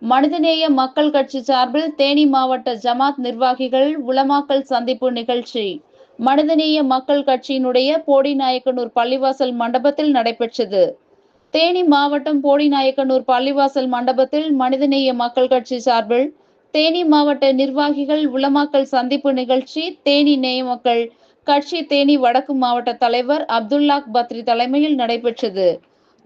மனிதநேய மக்கள் கட்சி சார்பில் தேனி மாவட்ட ஜமாத் நிர்வாகிகள் உலமாக்கல் சந்திப்பு நிகழ்ச்சி மனிதநேய மக்கள் கட்சியினுடைய போடிநாயக்கனூர் பள்ளிவாசல் மண்டபத்தில் நடைபெற்றது. தேனி மாவட்டம் போடிநாயக்கனூர் பள்ளிவாசல் மண்டபத்தில் மனிதநேய மக்கள் கட்சி சார்பில் தேனி மாவட்ட நிர்வாகிகள் உலமாக்கல் சந்திப்பு நிகழ்ச்சி தேனி நேய மக்கள் கட்சி தேனி வடக்கு மாவட்ட தலைவர் அப்துல்லாக் பத்ரி தலைமையில் நடைபெற்றது.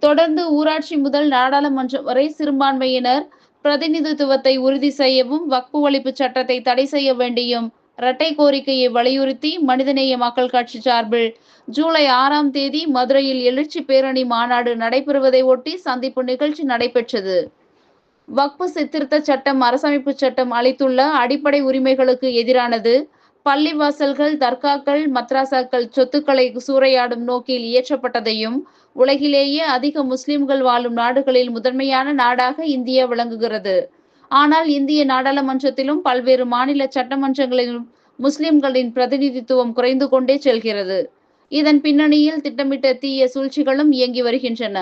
தொடர்ந்து ஊராட்சி முதல் நாடாளுமன்றம் வரை சிறுபான்மையினர் பிரதிநிதித்துவத்தை உறுதி செய்யவும் வக்பு ஒழிப்பு சட்டத்தை தடை செய்ய வேண்டியும் இரட்டை கோரிக்கையை வலியுறுத்தி மனிதநேய மக்கள் கட்சி சார்பில் ஜூலை 6ஆம் தேதி மதுரையில் எழுச்சி பேரணி மாநாடு நடைபெறுவதை ஒட்டி சந்திப்பு நிகழ்ச்சி நடைபெற்றது. வக்பு திருத்த சட்டம் அரசமைப்பு சட்டம் அளித்துள்ள அடிப்படை உரிமைகளுக்கு எதிரானது. பள்ளிவாசல்கள், தர்காக்கள், மத்ராசாக்கள் சொத்துக்களை சூறையாடும் நோக்கில் இயற்றப்பட்டதையும் உலகிலேயே அதிக முஸ்லிம்கள் வாழும் நாடுகளில் முதன்மையான நாடாக இந்தியா விளங்குகிறது. ஆனால் இந்திய நாடாளுமன்றத்திலும் பல்வேறு மாநில சட்டமன்றங்களிலும் முஸ்லிம்களின் பிரதிநிதித்துவம் குறைந்து கொண்டே செல்கிறது. இதன் பின்னணியில் திட்டமிட்ட தீய சூழ்ச்சிகளும் இயங்கி வருகின்றன.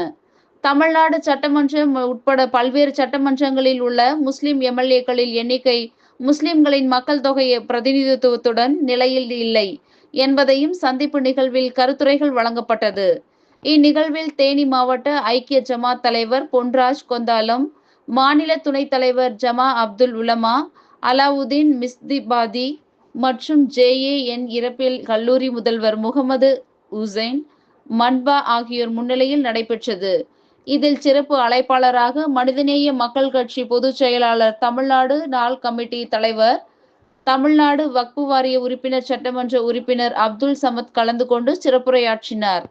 தமிழ்நாடு சட்டமன்றம் உட்பட பல்வேறு சட்டமன்றங்களில் உள்ள முஸ்லிம் எம்எல்ஏக்களில் எண்ணிக்கை முஸ்லிம்களின் மக்கள் தொகை பிரதிநிதித்துவத்துடன் நிலையில் இல்லை என்பதையும் சந்திப்பு நிகழ்வில் கருத்துரைகள் வழங்கப்பட்டது. இந்நிகழ்வில் தேனி மாவட்ட ஐக்கிய ஜமாத் தலைவர் பொன்ராஜ் கொந்தாலம், மாநில துணைத் தலைவர் ஜமா அப்துல் உலமா, அலாவுதீன் மிஸ்திபாதி மற்றும் JAN இரப்பில் கல்லூரி முதல்வர் முகமது உசைன் மன்பா ஆகியோர் முன்னிலையில் நடைபெற்றது. இதில் சிறப்பு அழைப்பாளராக மனிதநேய மக்கள் கட்சி பொதுச் செயலாளர், தமிழ்நாடு நாள் கமிட்டி தலைவர், தமிழ்நாடு வக்பு வாரிய உறுப்பினர், சட்டமன்ற உறுப்பினர் அப்துல் சமத் கலந்து கொண்டு சிறப்புரையாற்றினார்.